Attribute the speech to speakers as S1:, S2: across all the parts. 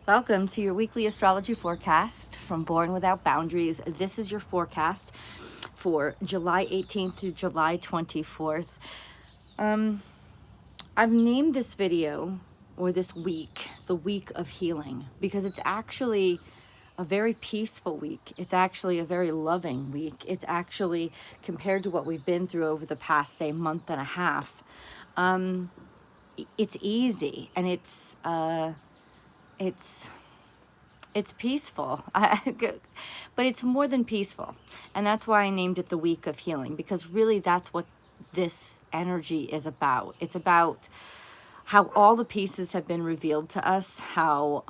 S1: Welcome to your weekly astrology forecast from Born Without Boundaries. This is your forecast for July 18th through July 24th. I've named this video, or this week, the week of healing, because it's actually a very peaceful week. It's actually a very loving week. It's actually, compared to what we've been through over the past, say, month and a half, it's easy, and it's peaceful, but it's more than peaceful. And that's why I named it the week of healing, because really that's what this energy is about. It's about how all the pieces have been revealed to us, how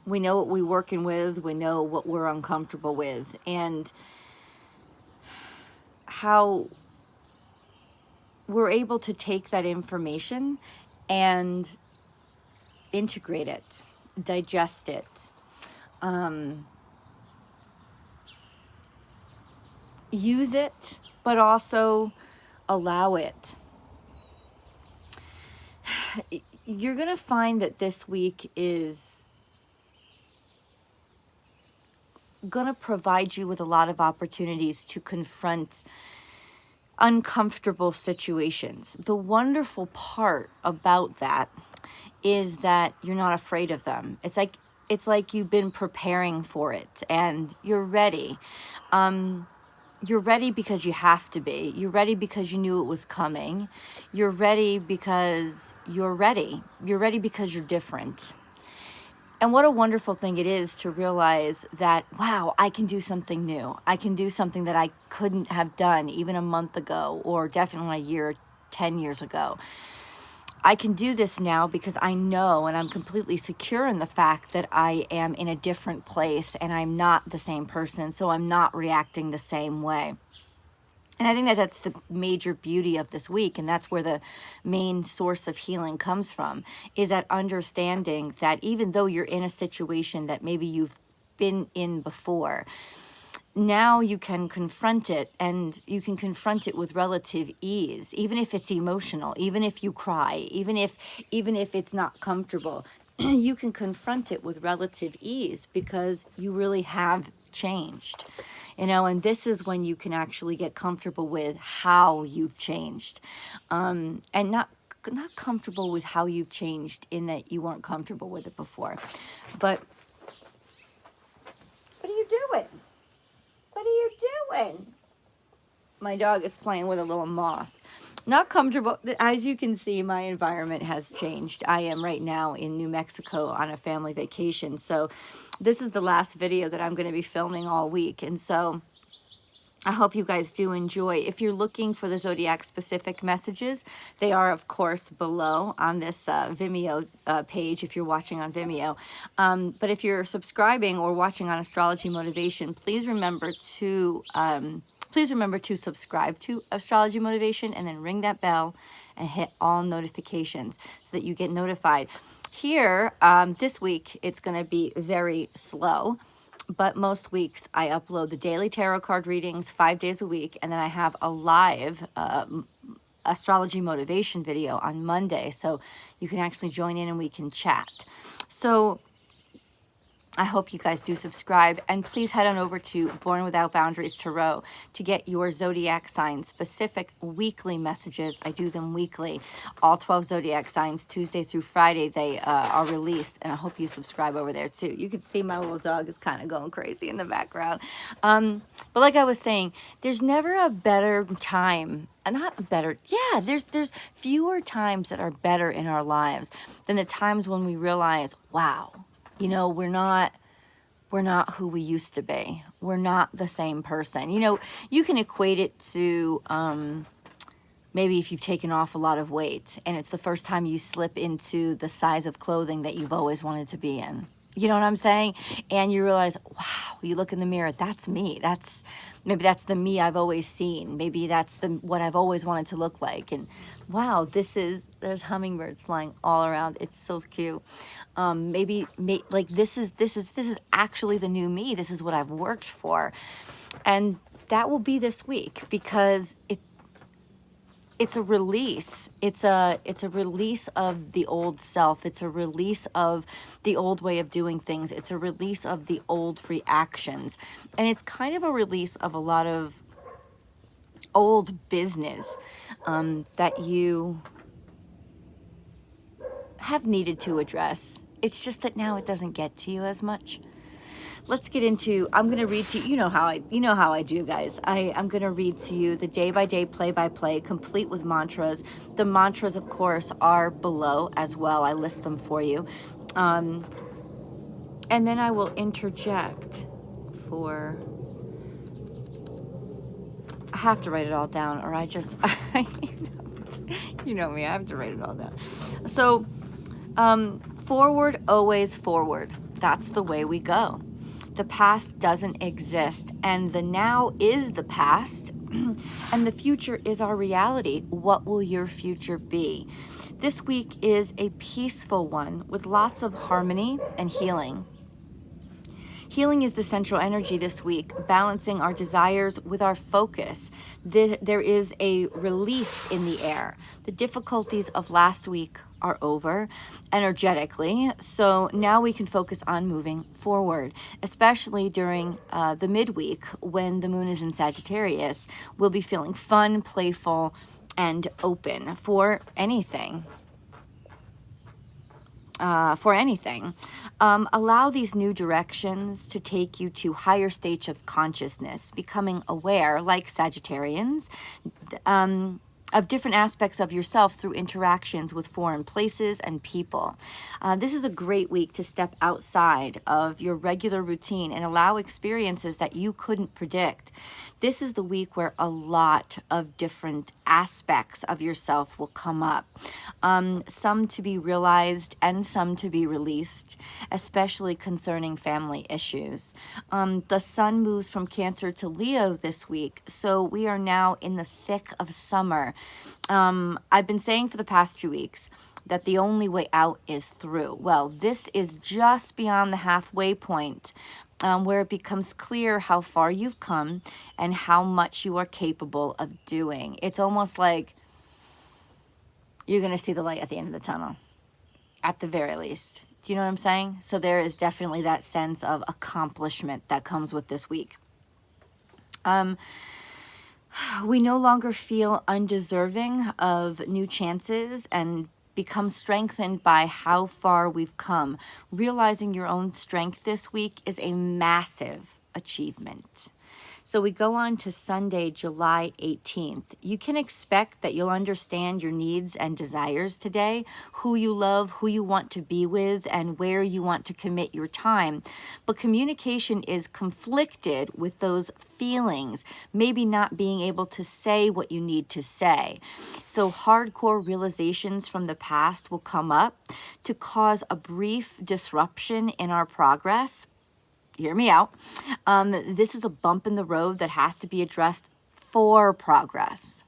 S1: we know what we're working with, we know what we're uncomfortable with, and how we're able to take that information and integrate it, digest it, use it, but also allow it. You're going to find that this week is going to provide you with a lot of opportunities to confront uncomfortable situations. The wonderful part about that is that you're not afraid of them. It's like you've been preparing for it and you're ready. You're ready because you have to be. You're ready because you knew it was coming. You're ready because you're ready. You're ready because you're different. And what a wonderful thing it is to realize that, wow, I can do something new. I can do something that I couldn't have done even a month ago, or definitely a year, 10 years ago. I can do this now because I know, and I'm completely secure in the fact that I am in a different place and I'm not the same person, so I'm not reacting the same way. And I think that that's the major beauty of this week, and that's where the main source of healing comes from, is that understanding that even though you're in a situation that maybe you've been in before, now you can confront it, and you can confront it with relative ease, even if it's emotional, even if you cry, even if it's not comfortable. You can confront it with relative ease because you really have changed, and this is when you can actually get comfortable with how you've changed, and not comfortable with how you've changed in that you weren't comfortable with it before. But what are you doing? What are you doing? My dog is playing with a little moth. Not comfortable. As you can see, my environment has changed. I am right now in New Mexico on a family vacation. So this is the last video that I'm going to be filming all week. And so I hope you guys do enjoy. If you're looking for the Zodiac specific messages, they are, of course, below on this Vimeo page if you're watching on Vimeo. But if you're subscribing or watching on Astrology Motivation, please remember to subscribe to Astrology Motivation and then ring that bell and hit all notifications so that you get notified. Here, this week, it's going to be very slow. But most weeks I upload the daily tarot card readings 5 days a week, and then I have a live astrology motivation video on Monday, so you can actually join in and we can chat. So I hope you guys do subscribe, and please head on over to Born Without Boundaries Tarot to get your Zodiac sign specific weekly messages. I do them weekly. All 12 Zodiac signs, Tuesday through Friday, they are released, and I hope you subscribe over there too. You can see my little dog is kind of going crazy in the background. But like I was saying, there's never a better time. Not better. Yeah, there's fewer times that are better in our lives than the times when we realize, wow, we're not who we used to be. We're not the same person. You can equate it to maybe if you've taken off a lot of weight and it's the first time you slip into the size of clothing that you've always wanted to be in. You know what I'm saying? And you realize, wow, you look in the mirror, that's me. Maybe that's the me I've always seen. Maybe that's what I've always wanted to look like. And wow, there's hummingbirds flying all around. It's so cute. Like this is actually the new me. This is what I've worked for. And that will be this week, because it's a release. It's a release of the old self. It's a release of the old way of doing things. It's a release of the old reactions. And it's kind of a release of a lot of old business that you have needed to address. It's just that now it doesn't get to you as much. Let's get into, I'm going to read to you, you know how I do, guys. I'm going to read to you the day by day, play by play, complete with mantras. The mantras, of course, are below as well. I list them for you. And then I will interject for, I have to write it all down, or I just, you know me, I have to write it all down. So, forward, always forward. That's the way we go. The past doesn't exist, and the now is the past, and the future is our reality. What will your future be? This week is a peaceful one with lots of harmony and healing. Healing is the central energy this week, balancing our desires with our focus. There is a relief in the air. The difficulties of last week are over energetically, so now we can focus on moving forward, especially during the midweek when the moon is in Sagittarius. We'll be feeling fun, playful, and open for anything. Allow these new directions to take you to higher states of consciousness, becoming aware, like Sagittarians, of different aspects of yourself through interactions with foreign places and people. This is a great week to step outside of your regular routine and allow experiences that you couldn't predict. This is the week where a lot of different aspects of yourself will come up. Some to be realized and some to be released, especially concerning family issues. The sun moves from Cancer to Leo this week, so we are now in the thick of summer. I've been saying for the past 2 weeks that the only way out is through. Well, this is just beyond the halfway point, where it becomes clear how far you've come and how much you are capable of doing. It's almost like you're going to see the light at the end of the tunnel, at the very least. Do you know what I'm saying? So there is definitely that sense of accomplishment that comes with this week. We no longer feel undeserving of new chances and become strengthened by how far we've come. Realizing your own strength this week is a massive achievement. So we go on to Sunday, July 18th. You can expect that you'll understand your needs and desires today, who you love, who you want to be with, and where you want to commit your time. But communication is conflicted with those feelings, maybe not being able to say what you need to say. So hardcore realizations from the past will come up to cause a brief disruption in our progress. Hear me out. This is a bump in the road that has to be addressed for progress.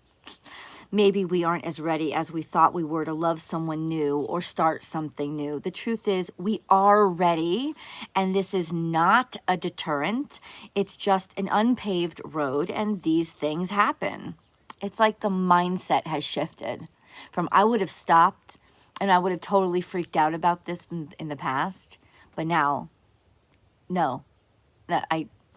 S1: Maybe we aren't as ready as we thought we were to love someone new or start something new. The truth is we are ready, and this is not a deterrent. It's just an unpaved road, and these things happen. It's like the mindset has shifted from I would have stopped and I would have totally freaked out about this in the past, but now, no,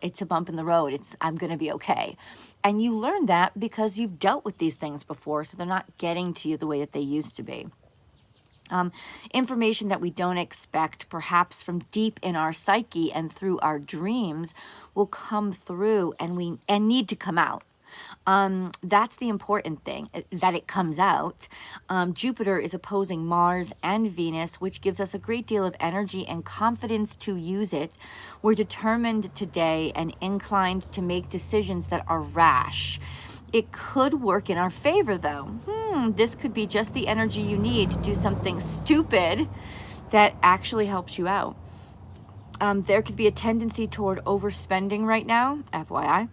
S1: it's a bump in the road. I'm going to be okay. And you learn that because you've dealt with these things before, so they're not getting to you the way that they used to be. Information that we don't expect, perhaps from deep in our psyche and through our dreams, will come through and need to come out. That's the important thing, that it comes out. Jupiter is opposing Mars and Venus, which gives us a great deal of energy and confidence to use it. We're determined today and inclined to make decisions that are rash. It could work in our favor, though. This could be just the energy you need to do something stupid that actually helps you out. There could be a tendency toward overspending right now, FYI.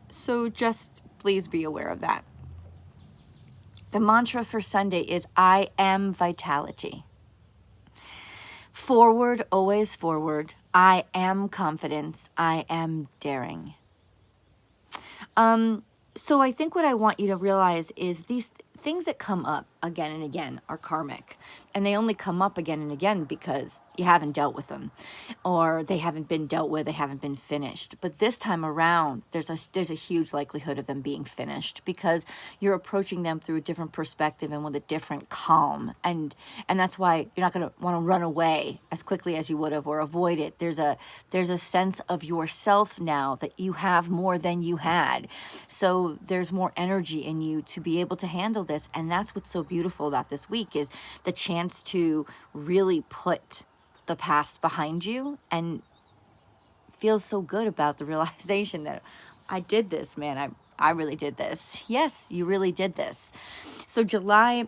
S1: So just please be aware of that. The mantra for Sunday is I am vitality. Forward, always forward. I am confidence. I am daring. So I think what I want you to realize is these things that come up again and again are karmic, and they only come up again and again because you haven't dealt with them, or they haven't been dealt with, they haven't been finished. But this time around, there's a huge likelihood of them being finished because you're approaching them through a different perspective and with a different calm, and that's why you're not going to want to run away as quickly as you would have or avoid it. There's a sense of yourself now that you have more than you had, so there's more energy in you to be able to handle this. And that's what's so beautiful about this week, is the chance to really put the past behind you and feel so good about the realization that I did this, man. I really did this. Yes, you really did this. So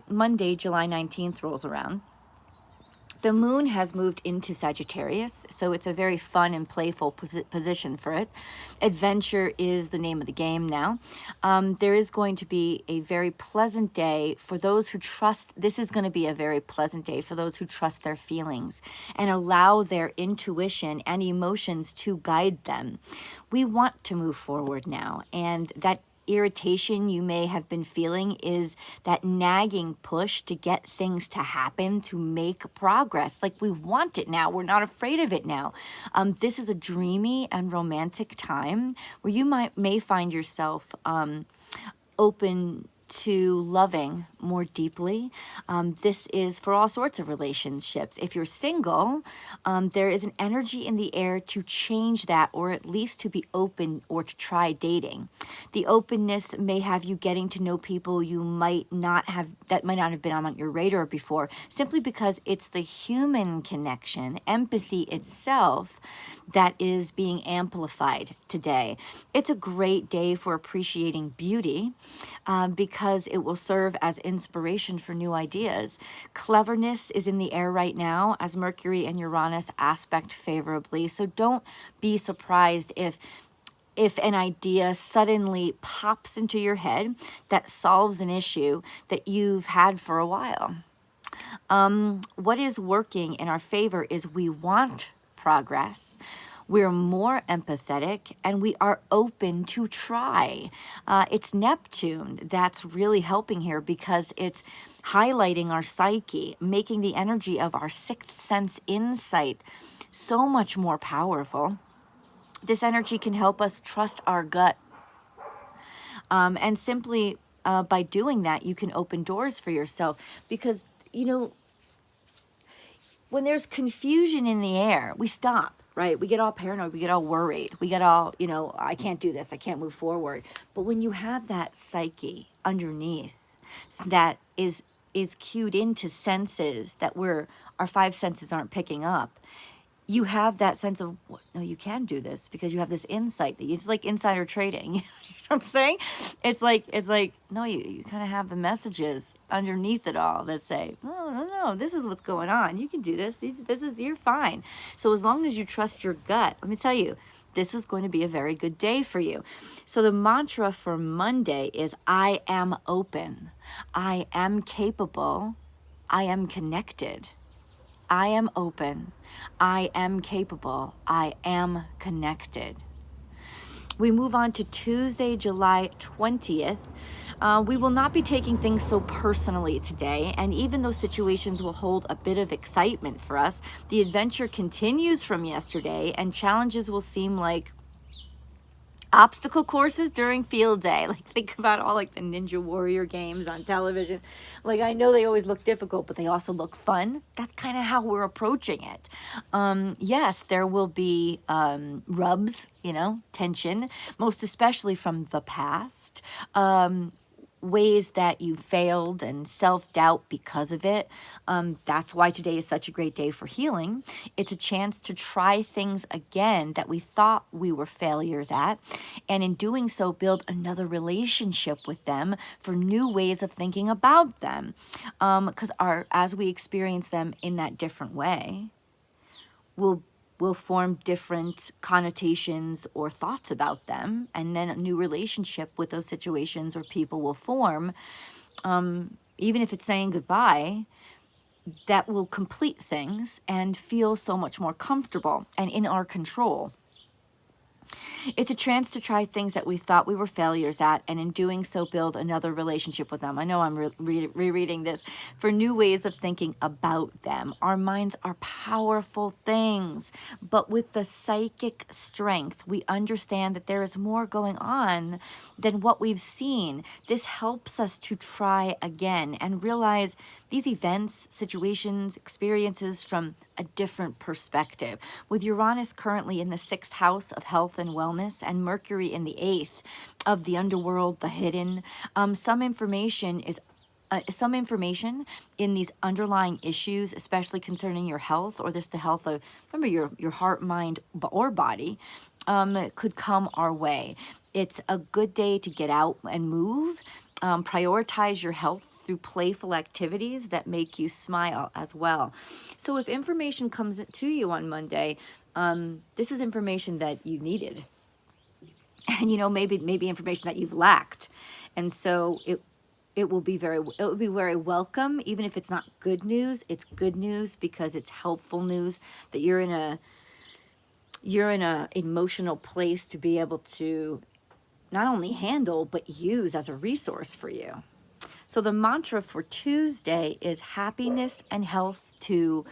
S1: Monday, July 19th rolls around. The moon has moved into Sagittarius, so it's a very fun and playful position for it. Adventure is the name of the game now. There is going to be a very pleasant day for those who trust. This is going to be a very pleasant day for those who trust their feelings and allow their intuition and emotions to guide them. We want to move forward now, and that irritation you may have been feeling is that nagging push to get things to happen, to make progress. Like, we want it now. We're not afraid of it now. This is a dreamy and romantic time where you may find yourself open to loving more deeply. This is for all sorts of relationships. If you're single, there is an energy in the air to change that, or at least to be open or to try dating. The openness may have you getting to know people you might not have been on your radar before, simply because it's the human connection, empathy itself, that is being amplified today. It's a great day for appreciating beauty, because it will serve as inspiration for new ideas. Cleverness is in the air right now as Mercury and Uranus aspect favorably. So don't be surprised if an idea suddenly pops into your head that solves an issue that you've had for a while. What is working in our favor is we want progress. We're more empathetic, and we are open to try. It's Neptune that's really helping here, because it's highlighting our psyche, making the energy of our sixth sense insight so much more powerful. This energy can help us trust our gut. And simply by doing that, you can open doors for yourself, because, when there's confusion in the air, we stop, right? We get all paranoid, we get all worried, we get all, I can't do this, I can't move forward. But when you have that psyche underneath that is cued into senses that our five senses aren't picking up, you have that sense of, no, you can do this, because you have this insight. It's like insider trading. You know what I'm saying? It's like, no, you kind of have the messages underneath it all that say, no, this is what's going on. You can do this. You're fine. So as long as you trust your gut, let me tell you, this is going to be a very good day for you. So the mantra for Monday is, I am open. I am capable. I am connected. I am open. I am capable. I am connected. We move on to Tuesday, July 20th. We will not be taking things so personally today, and even though situations will hold a bit of excitement for us, the adventure continues from yesterday, and challenges will seem like obstacle courses during field day. Like, think about all like the Ninja Warrior games on television. Like, I know they always look difficult, but they also look fun. That's kind of how we're approaching it. Yes, there will be rubs, tension, most especially from the past. Ways that you failed and self-doubt because of it. That's why today is such a great day for healing. It's a chance to try things again that we thought we were failures at, and in doing so, build another relationship with them for new ways of thinking about them. Because as we experience them in that different way, we'll form different connotations or thoughts about them, and then a new relationship with those situations or people will form, even if it's saying goodbye, that will complete things and feel so much more comfortable and in our control. It's a chance to try things that we thought we were failures at, and in doing so, build another relationship with them. I know I'm rereading this for new ways of thinking about them. Our minds are powerful things, but with the psychic strength, we understand that there is more going on than what we've seen. This helps us to try again and realize these events, situations, experiences from a different perspective. With Uranus currently in the 6th house of health and wellness and Mercury in the 8th of the underworld, the hidden, some information in these underlying issues, especially concerning your health or just the health of, remember, your heart, mind, or body, could come our way. It's a good day to get out and move. Prioritize your health through playful activities that make you smile as well. So if information comes to you on Monday, this is information that you needed. And, maybe information that you've lacked. And so it will be very welcome, even if it's not good news. It's good news because it's helpful news that you're in a emotional place to be able to not only handle but use as a resource for you. So the mantra for Tuesday is happiness and health to,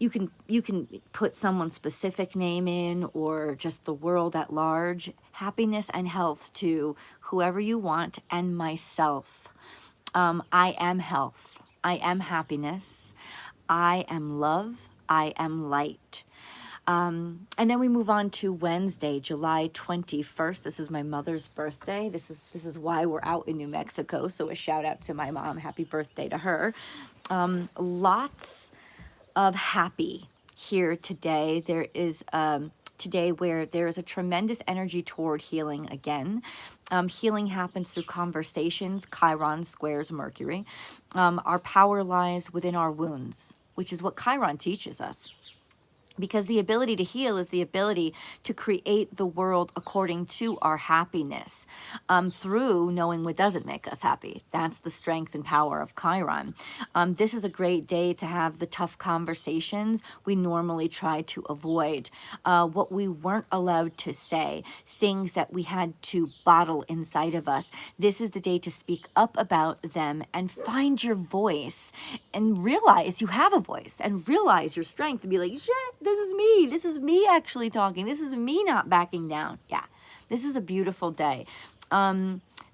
S1: you can put someone's specific name in or just the world at large. Happiness and health to whoever you want and myself. I am health. I am happiness. I am love. I am light. And then we move on to Wednesday, July 21st. This is my mother's birthday. This is why we're out in New Mexico. So a shout out to my mom. Happy birthday to her. Lots of happy here today. There is today where there is a tremendous energy toward healing again. Healing happens through conversations. Chiron squares Mercury. Our power lies within our wounds, which is what Chiron teaches us. Because the ability to heal is the ability to create the world according to our happiness, through knowing what doesn't make us happy. That's the strength and power of Chiron. This is a great day to have the tough conversations we normally try to avoid, what we weren't allowed to say, things that we had to bottle inside of us. This is the day to speak up about them and find your voice and realize you have a voice and realize your strength and be like, shit, this is me actually talking. This is me not backing down. Yeah, this is a beautiful day.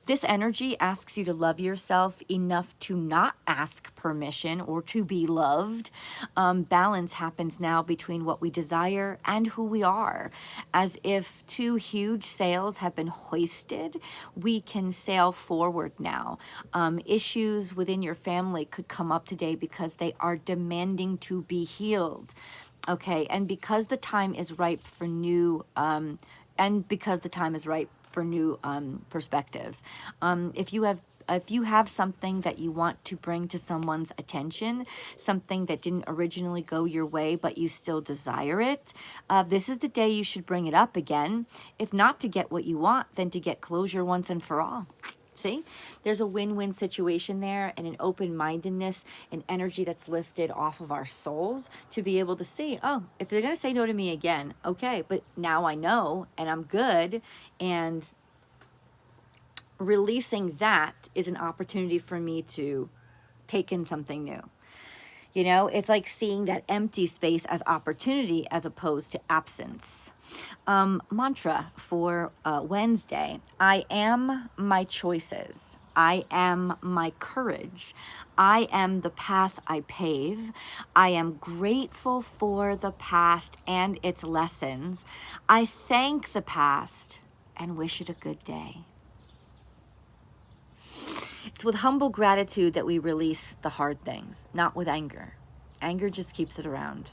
S1: This energy asks you to love yourself enough to not ask permission or to be loved. Balance happens now between what we desire and who we are. As if two huge sails have been hoisted, we can sail forward now. Issues within your family could come up today because they are demanding to be healed. Okay, and because the time is ripe for new, perspectives. If you have something that you want to bring to someone's attention, something that didn't originally go your way, but you still desire it, this is the day you should bring it up again. If not to get what you want, then to get closure once and for all. See, there's a win-win situation there and an open-mindedness and energy that's lifted off of our souls to be able to see, oh, if they're going to say no to me again, okay, but now I know and I'm good. And releasing that is an opportunity for me to take in something new. You know, it's like seeing that empty space as opportunity as opposed to absence. Mantra for Wednesday: I am my choices. I am my courage. I am the path I pave. I am grateful for the past and its lessons. I thank the past and wish it a good day. It's with humble gratitude that we release the hard things, not with anger. Anger just keeps it around.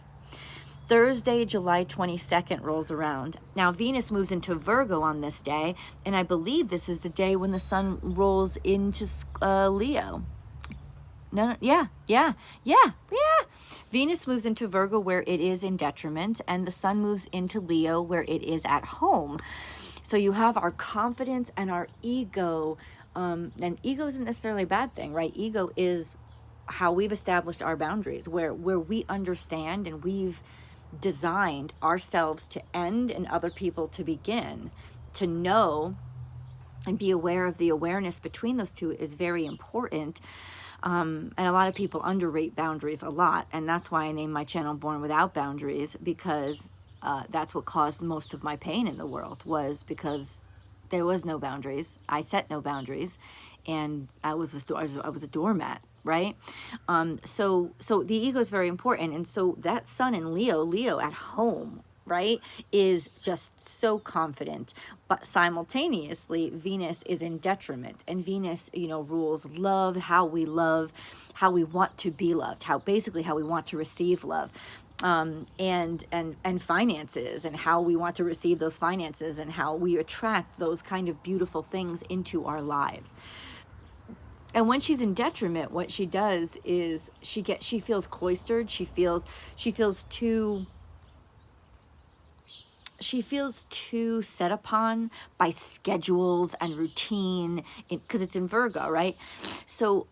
S1: Thursday, July 22nd rolls around. Now, Venus moves into Virgo on this day, and I believe this is the day when the sun rolls into Leo. Yeah. Venus moves into Virgo where it is in detriment, and the sun moves into Leo where it is at home. So you have our confidence and our ego. And ego isn't necessarily a bad thing, right? Ego is how we've established our boundaries, where we understand and we've designed ourselves to end and other people to begin. To know and be aware of the awareness between those two is very important. And a lot of people underrate boundaries a lot. And that's why I named my channel Born Without Boundaries, because that's what caused most of my pain in the world, was because there was no boundaries. I set no boundaries, and I was a doormat, right? So the ego is very important. And so that sun in Leo at home, right, is just so confident, but simultaneously Venus is in detriment, and Venus, rules love, how we want to be loved, how we want to receive love, and finances, and how we want to receive those finances, and how we attract those kind of beautiful things into our lives. And when she's in detriment, what she does is she feels cloistered. She feels too set upon by schedules and routine, because it's in Virgo, right? So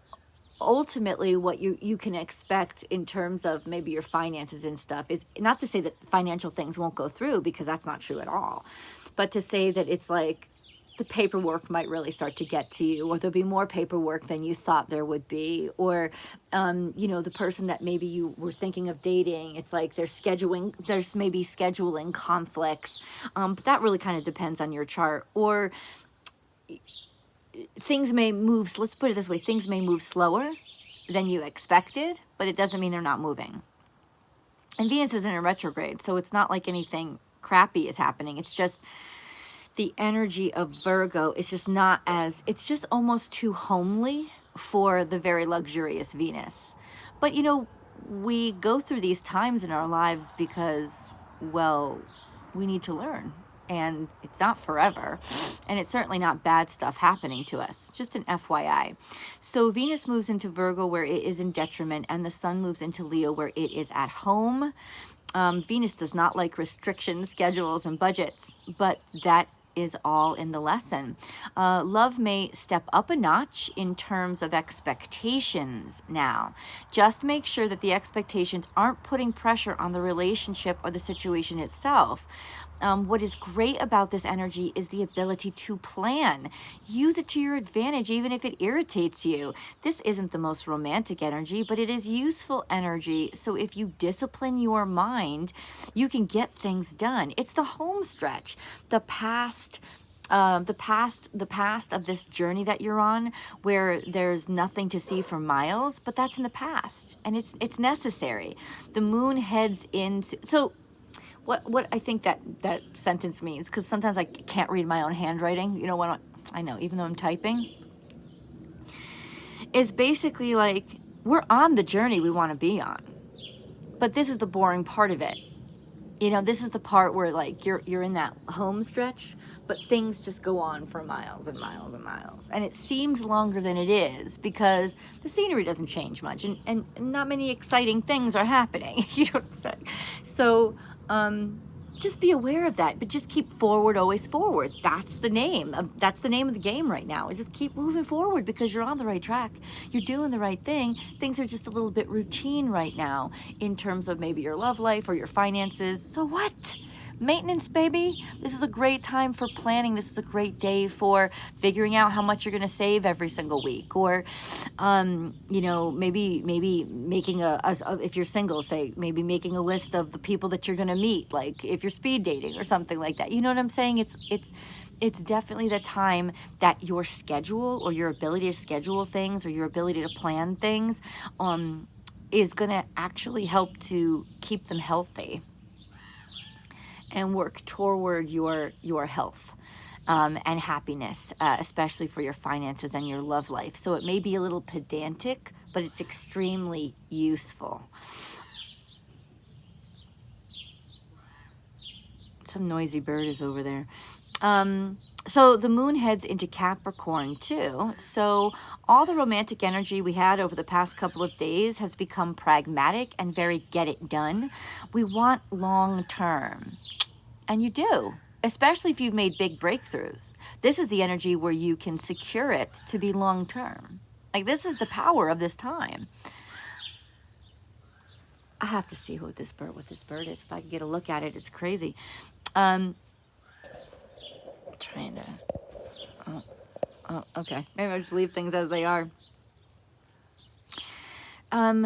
S1: ultimately what you can expect in terms of maybe your finances and stuff is not to say that financial things won't go through, because that's not true at all, but to say that it's like the paperwork might really start to get to you, or there'll be more paperwork than you thought there would be, or the person that maybe you were thinking of dating, it's like there's maybe scheduling conflicts, but that really kind of depends on your chart. Or things may move, let's put it this way, things may move slower than you expected, but it doesn't mean they're not moving. And Venus isn't in retrograde, so it's not like anything crappy is happening. It's just the energy of Virgo is just not as, it's just almost too homely for the very luxurious Venus. But we go through these times in our lives because, well, we need to learn. And it's not forever. And it's certainly not bad stuff happening to us. Just an FYI. So Venus moves into Virgo where it is in detriment, and the Sun moves into Leo where it is at home. Venus does not like restrictions, schedules, and budgets, but that is all in the lesson. Love may step up a notch in terms of expectations now. Just make sure that the expectations aren't putting pressure on the relationship or the situation itself. What is great about this energy is the ability to plan. Use it to your advantage, even if it irritates you. This isn't the most romantic energy, but it is useful energy. So if you discipline your mind, you can get things done. It's the home stretch, the past of this journey that you're on, where there's nothing to see for miles, but that's in the past, and it's necessary. The moon heads into, so what I think that sentence means, because sometimes I can't read my own handwriting, when I know, even though I'm typing, is basically like, we're on the journey we want to be on, but this is the boring part of it. This is the part where like you're in that home stretch, but things just go on for miles and miles and miles, and it seems longer than it is because the scenery doesn't change much, and not many exciting things are happening. You know what I'm saying? So just be aware of that, but just keep forward, always forward. That's the name of the game right now. Just keep moving forward because you're on the right track. You're doing the right thing. Things are just a little bit routine right now in terms of maybe your love life or your finances. So what? Maintenance, baby. This is a great time for planning. This is a great day for figuring out how much you're going to save every single week, or maybe making if you're single, say maybe making a list of the people that you're going to meet, like if you're speed dating or something like that. You know what I'm saying? It's definitely the time that your schedule, or your ability to schedule things, or your ability to plan things is going to actually help to keep them healthy and work toward your health and happiness, especially for your finances and your love life. So it may be a little pedantic, but it's extremely useful. Some noisy bird is over there. So the moon heads into Capricorn too. So all the romantic energy we had over the past couple of days has become pragmatic and very get it done. We want long term. And you do, especially if you've made big breakthroughs. This is the energy where you can secure it to be long term. Like, this is the power of this time. I have to see what this bird is. If I can get a look at it, it's crazy. Trying to, okay. Maybe I'll just leave things as they are.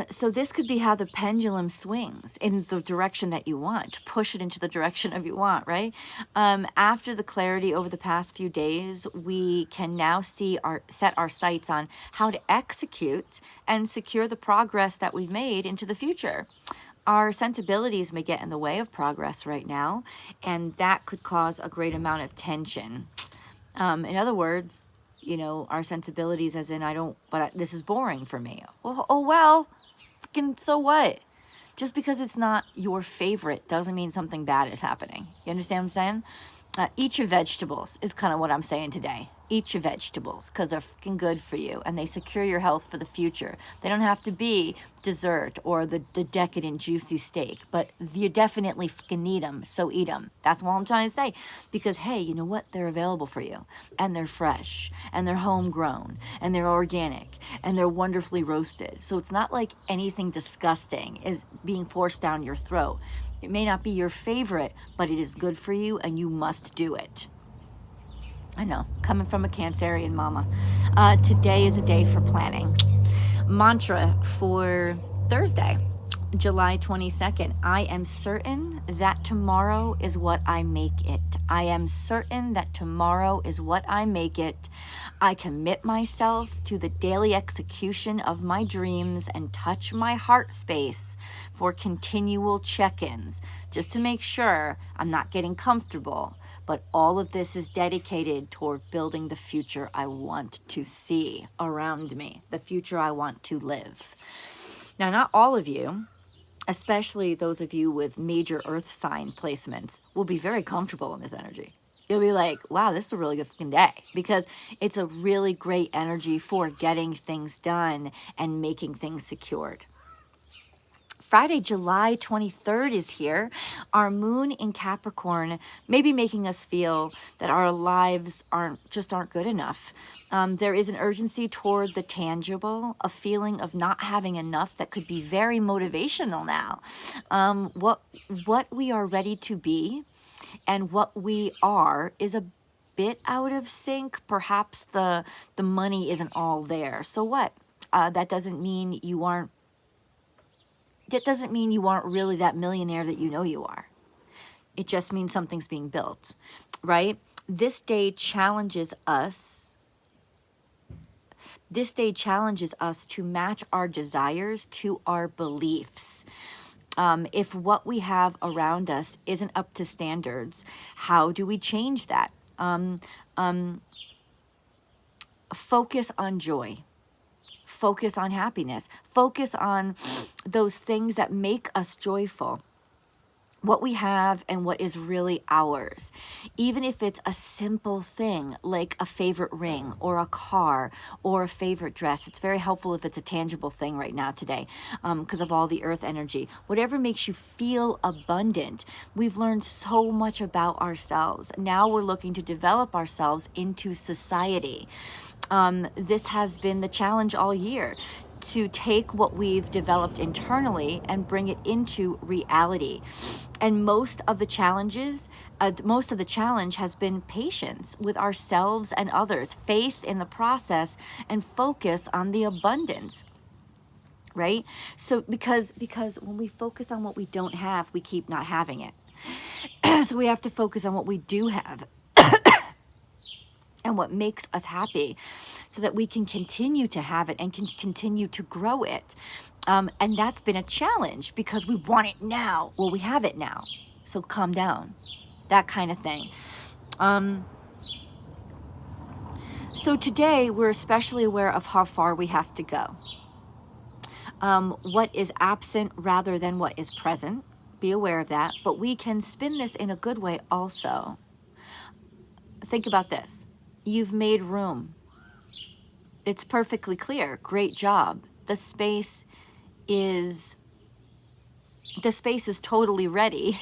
S1: So this could be how the pendulum swings in the direction that you want, to push it into the direction of you want, right? After the clarity over the past few days, we can now set our sights on how to execute and secure the progress that we've made into the future. Our sensibilities may get in the way of progress right now, and that could cause a great amount of tension. In other words, our sensibilities as in, this is boring for me. Well, fucking so what? Just because it's not your favorite doesn't mean something bad is happening. You understand what I'm saying? Eat your vegetables is kind of what I'm saying today. Eat your vegetables because they're fucking good for you and they secure your health for the future. They don't have to be dessert or the decadent juicy steak, but you definitely fucking need them, so eat them. That's what I'm trying to say. Because hey, you know what? They're available for you and they're fresh and they're homegrown and they're organic and they're wonderfully roasted. So it's not like anything disgusting is being forced down your throat. It may not be your favorite, but it is good for you and you must do it. I know, coming from a Cancerian mama. Today is a day for planning. Mantra for Thursday, July 22nd. I am certain that tomorrow is what I make it. I am certain that tomorrow is what I make it. I commit myself to the daily execution of my dreams and touch my heart space for continual check-ins, just to make sure I'm not getting comfortable. But all of this is dedicated toward building the future I want to see around me, the future I want to live. Now, not all of you, especially those of you with major earth sign placements, will be very comfortable in this energy. You'll be like, wow, this is a really good fucking day, because it's a really great energy for getting things done and making things secured. Friday, July 23rd is here. Our moon in Capricorn may be making us feel that our lives aren't good enough. There is an urgency toward the tangible, a feeling of not having enough that could be very motivational now. What we are ready to be and what we are is a bit out of sync. Perhaps the money isn't all there. So what? That doesn't mean you aren't really that millionaire that you know you are. It just means something's being built, right? This day challenges us to match our desires to our beliefs. If what we have around us isn't up to standards, how do we change that? Focus on joy. Focus on happiness. Focus on those things that make us joyful. What we have and what is really ours. Even if it's a simple thing like a favorite ring or a car or a favorite dress. It's very helpful if it's a tangible thing right now today because of all the earth energy. Whatever makes you feel abundant. We've learned so much about ourselves. Now we're looking to develop ourselves into society. This has been the challenge all year, to take what we've developed internally and bring it into reality. And most of the challenge has been patience with ourselves and others, faith in the process, and focus on the abundance. Right? So because when we focus on what we don't have, we keep not having it. So we have to focus on what we do have and what makes us happy, so that we can continue to have it and can continue to grow it. And that's been a challenge because we want it now. Well, we have it now, so calm down, that kind of thing. So today we're especially aware of how far we have to go. What is absent rather than what is present. Be aware of that, but we can spin this in a good way also. Think about this. You've made room. It's perfectly clear. Great job. The space is totally ready.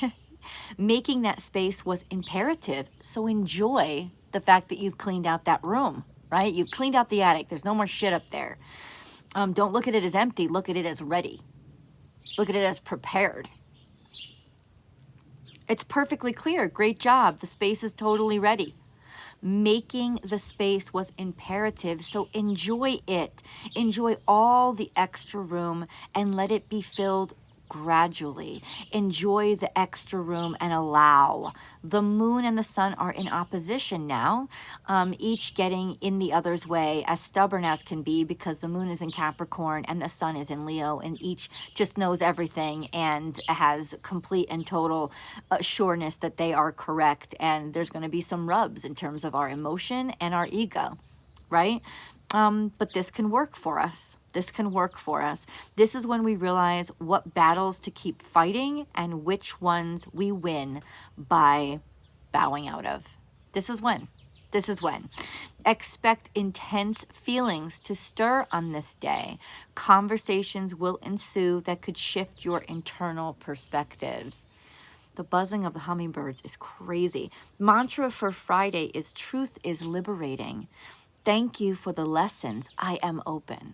S1: Making that space was imperative. So enjoy the fact that you've cleaned out that room, right? You've cleaned out the attic. There's no more shit up there. Don't look at it as empty. Look at it as ready. Look at it as prepared. It's perfectly clear. Great job. The space is totally ready. Making the space was imperative, so enjoy it. Enjoy all the extra room and let it be filled gradually. Enjoy the extra room and allow. The moon and the sun are in opposition now, each getting in the other's way, as stubborn as can be, because the moon is in Capricorn and the sun is in Leo, and each just knows everything and has complete and total sureness that they are correct. And there's going to be some rubs in terms of our emotion and our ego, right? But this can work for us. This can work for us. This is when we realize what battles to keep fighting and which ones we win by bowing out of. This is when. This is when. Expect intense feelings to stir on this day. Conversations will ensue that could shift your internal perspectives. The buzzing of the hummingbirds is crazy. Mantra for Friday is truth is liberating. Thank you for the lessons. I am open.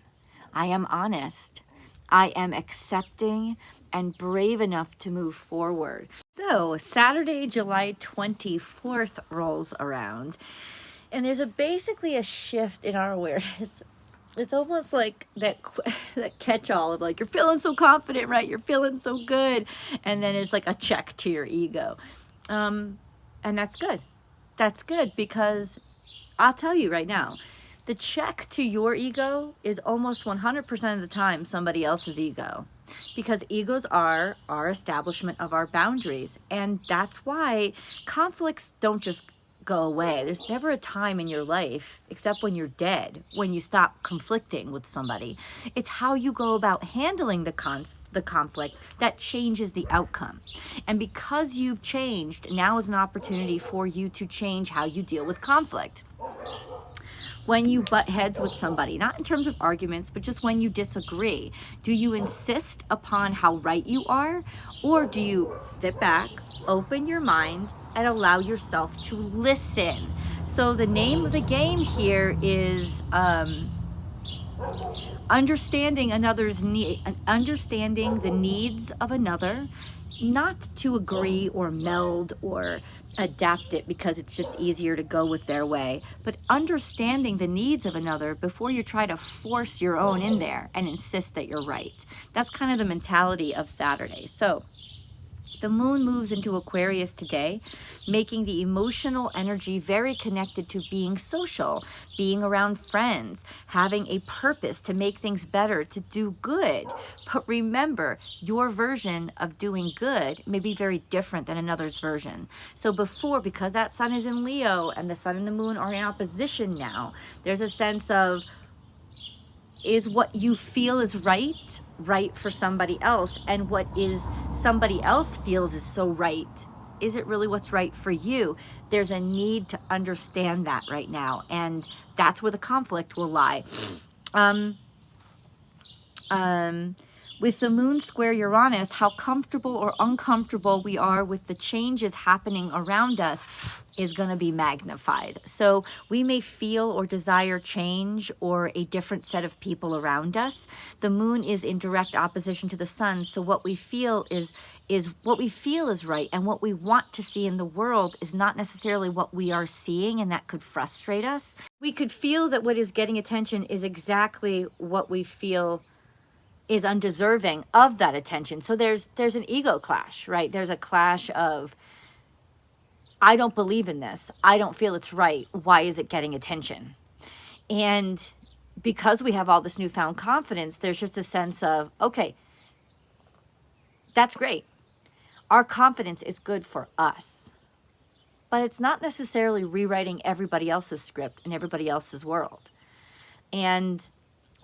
S1: I am honest. I am accepting and brave enough to move forward. So Saturday, July 24th rolls around, and there's basically a shift in our awareness. It's almost like that catch-all of like, you're feeling so confident, right? You're feeling so good. And then it's like a check to your ego. And that's good. That's good, because I'll tell you right now, the check to your ego is almost 100% of the time somebody else's ego, because egos are our establishment of our boundaries. And that's why conflicts don't just go away. There's never a time in your life, except when you're dead, when you stop conflicting with somebody. It's how you go about handling the conflict that changes the outcome. And because you've changed, now is an opportunity for you to change how you deal with conflict. When you butt heads with somebody, not in terms of arguments, but just when you disagree, do you insist upon how right you are, or do you step back, open your mind, and allow yourself to listen? So the name of the game here is understanding another's need, understanding the needs of another, not to agree or meld or adapt it because it's just easier to go with their way, but understanding the needs of another before you try to force your own in there and insist that you're right. That's kind of the mentality of Saturday. So the moon moves into Aquarius today, making the emotional energy very connected to being social, being around friends, having a purpose to make things better, to do good. But remember, your version of doing good may be very different than another's version. So before, because that sun is in Leo and the sun and the moon are in opposition now, there's a sense of, is what you feel is right for somebody else, and what is somebody else feels is so right, is it really what's right for you? There's a need to understand that right now, and that's where the conflict will lie. With the moon square Uranus, how comfortable or uncomfortable we are with the changes happening around us is going to be magnified. So we may feel or desire change or a different set of people around us. The moon is in direct opposition to the sun, so what we feel is what we feel is right, and what we want to see in the world is not necessarily what we are seeing, and that could frustrate us. We could feel that what is getting attention is exactly what we feel is undeserving of that attention. So there's an ego clash, right? There's a clash of, I don't believe in this. I don't feel it's right. Why is it getting attention? And because we have all this newfound confidence, there's just a sense of, okay, that's great. Our confidence is good for us, but it's not necessarily rewriting everybody else's script and everybody else's world. And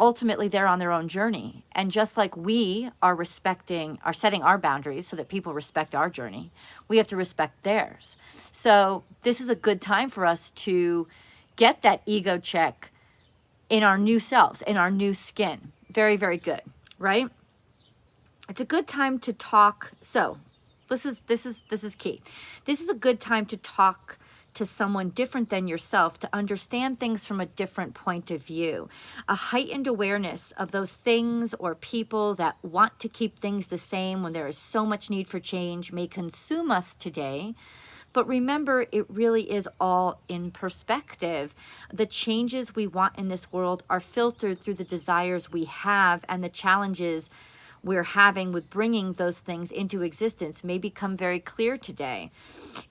S1: ultimately, they're on their own journey. And just like we are setting our boundaries so that people respect our journey, we have to respect theirs. So this is a good time for us to get that ego check in our new selves, in our new skin. Very, very good, right? It's a good time to talk. So this is key. This is a good time to talk to someone different than yourself, to understand things from a different point of view. A heightened awareness of those things or people that want to keep things the same when there is so much need for change may consume us today. But remember, it really is all in perspective. The changes we want in this world are filtered through the desires we have, and the challenges we're having with bringing those things into existence may become very clear today.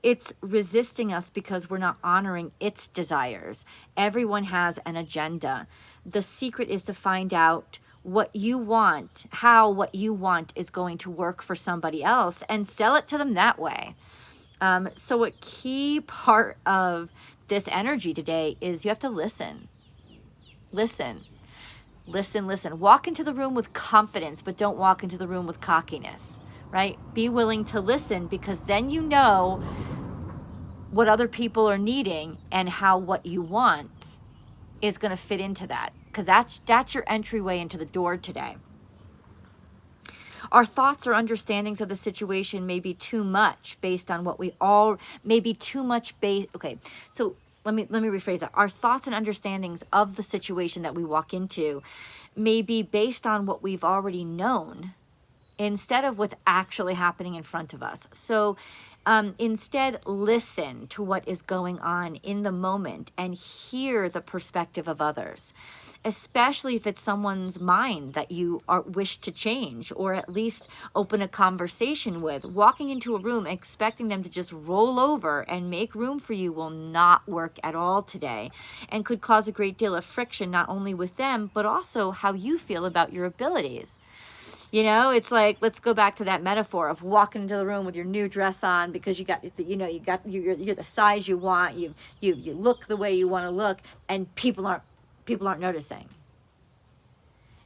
S1: It's resisting us because we're not honoring its desires. Everyone has an agenda. The secret is to find out what you want, how what you want is going to work for somebody else, and sell it to them that way. So a key part of this energy today is you have to listen. Listen. Walk into the room with confidence, but don't walk into the room with cockiness, right? Be willing to listen, because then you know what other people are needing and how what you want is going to fit into that, because that's your entryway into the door today. Our thoughts or understandings of the situation may be too much based on what we all, maybe too much okay, so let me rephrase that. Our thoughts and understandings of the situation that we walk into may be based on what we've already known instead of what's actually happening in front of us. So instead, listen to what is going on in the moment and hear the perspective of others, especially if it's someone's mind that you wish to change, or at least open a conversation with. Walking into a room expecting them to just roll over and make room for you will not work at all today, and could cause a great deal of friction, not only with them, but also how you feel about your abilities. You know, it's like, let's go back to that metaphor of walking into the room with your new dress on because you're the size you want, you look the way you want to look, and people aren't noticing.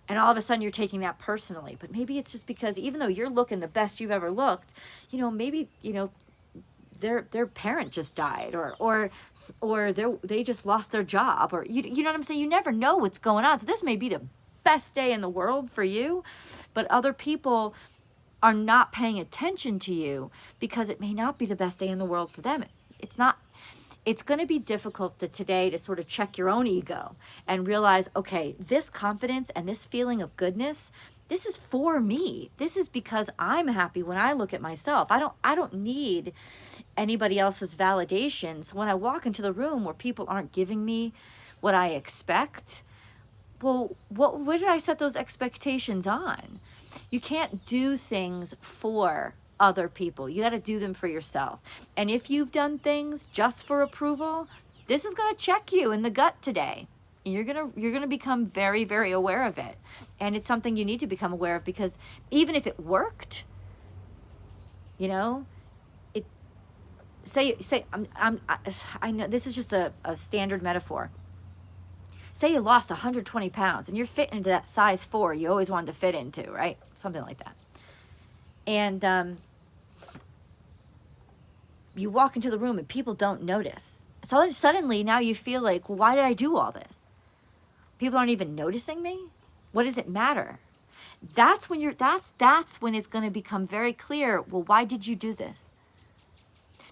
S1: And all of a sudden you're taking that personally. But maybe it's just because even though you're looking the best you've ever looked, maybe, their parent just died, or they just lost their job, or you know what I'm saying? You never know what's going on. So this may be the best day in the world for you, but other people are not paying attention to you because it may not be the best day in the world for them. It's going to be difficult today to sort of check your own ego and realize, okay, this confidence and this feeling of goodness, this is for me. This is because I'm happy when I look at myself. I don't need anybody else's validation. So when I walk into the room where people aren't giving me what I expect, well, where did I set those expectations on? You can't do things for other people. You got to do them for yourself. And if you've done things just for approval, this is going to check you in the gut today. And you're going to become very, very aware of it. And it's something you need to become aware of, because even if it worked, I know this is just a standard metaphor. Say you lost 120 pounds and you're fitting into that size 4 you always wanted to fit into, right? Something like that. And you walk into the room and people don't notice. So suddenly now you feel like, well, why did I do all this? People aren't even noticing me? What does it matter? That's when it's going to become very clear, well, why did you do this?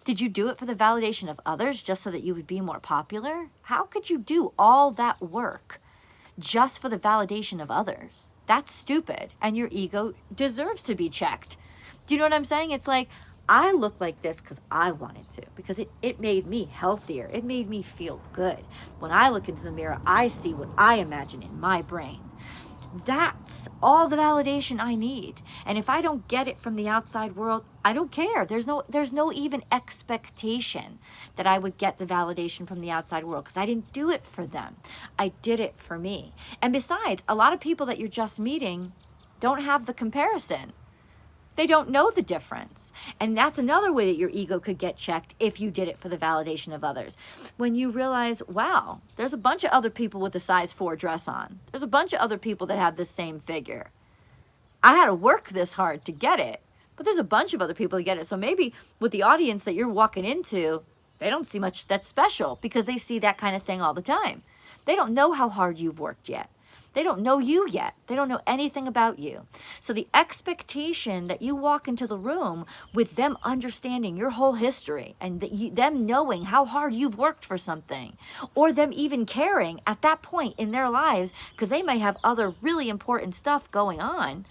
S1: Did you do it for the validation of others just so that you would be more popular? How could you do all that work just for the validation of others? That's stupid, and your ego deserves to be checked. Do you know what I'm saying? It's like, I look like this because I wanted to, because it made me healthier. It made me feel good. When I look into the mirror, I see what I imagine in my brain. That's all the validation I need. And if I don't get it from the outside world, I don't care. There's no even expectation that I would get the validation from the outside world, because I didn't do it for them. I did it for me. And besides, a lot of people that you're just meeting don't have the comparison. They don't know the difference. And that's another way that your ego could get checked if you did it for the validation of others. When you realize, wow, there's a bunch of other people with a size 4 dress on. There's a bunch of other people that have the same figure. I had to work this hard to get it, but there's a bunch of other people that get it. So maybe with the audience that you're walking into, they don't see much that's special because they see that kind of thing all the time. They don't know how hard you've worked yet. They don't know you yet. They don't know anything about you. So the expectation that you walk into the room with them understanding your whole history and that them knowing how hard you've worked for something, or them even caring at that point in their lives because they may have other really important stuff going on,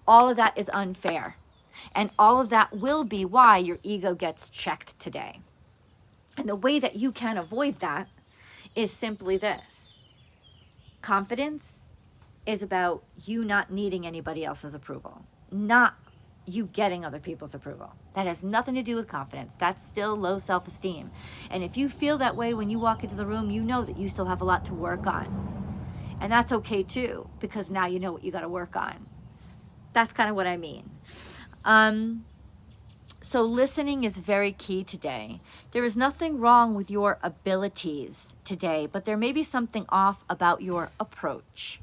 S1: all of that is unfair. And all of that will be why your ego gets checked today. And the way that you can avoid that is simply this. Confidence is about you not needing anybody else's approval, not you getting other people's approval. That has nothing to do with confidence. That's still low self-esteem. And if you feel that way when you walk into the room, you know that you still have a lot to work on. And that's okay too, because now you know what you got to work on. That's kind of what I mean. So listening is very key today. There is nothing wrong with your abilities today, but there may be something off about your approach.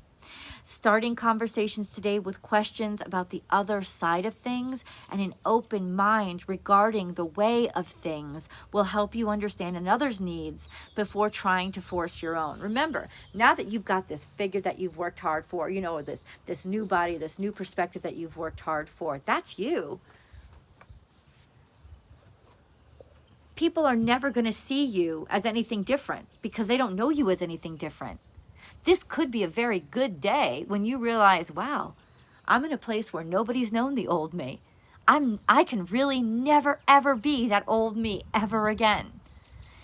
S1: Starting conversations today with questions about the other side of things and an open mind regarding the way of things will help you understand another's needs before trying to force your own. Remember, now that you've got this figure that you've worked hard for, you know, or this new body, this new perspective that you've worked hard for, that's you. People are never going to see you as anything different because they don't know you as anything different. This could be a very good day when you realize, wow, I'm in a place where nobody's known the old me. I can really never, ever be that old me ever again.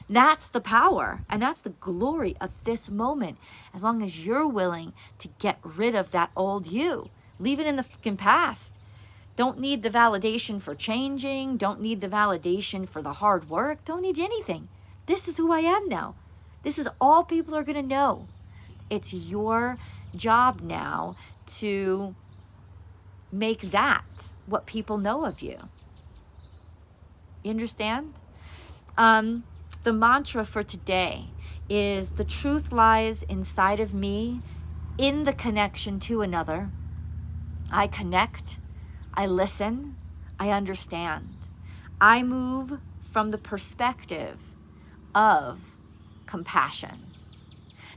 S1: That's the power and that's the glory of this moment. As long as you're willing to get rid of that old you, leave it in the fucking past. Don't need the validation for changing. Don't need the validation for the hard work. Don't need anything. This is who I am now. This is all people are going to know. It's your job now to make that what people know of you. You understand? The mantra for today is the truth lies inside of me in the connection to another. I connect. I listen, I understand. I move from the perspective of compassion.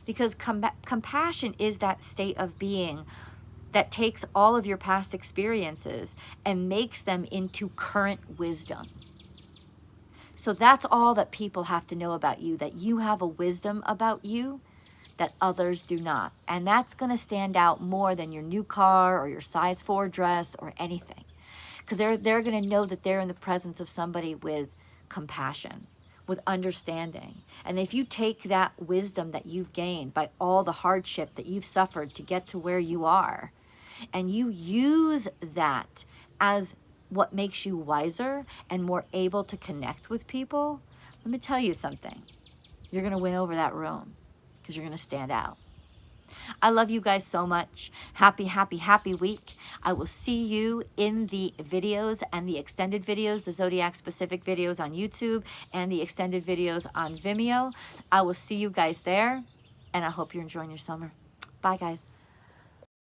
S1: Because compassion is that state of being that takes all of your past experiences and makes them into current wisdom. So that's all that people have to know about you, that you have a wisdom about you that others do not. And that's going to stand out more than your new car or your size 4 dress or anything. Because they're going to know that they're in the presence of somebody with compassion, with understanding. And if you take that wisdom that you've gained by all the hardship that you've suffered to get to where you are, and you use that as what makes you wiser and more able to connect with people, let me tell you something. You're going to win over that room. Because you're going to stand out. I love you guys so much. Happy, happy, happy week. I will see you in the videos and the extended videos, the Zodiac specific videos on YouTube and the extended videos on Vimeo. I will see you guys there, and I hope you're enjoying your summer. Bye, guys.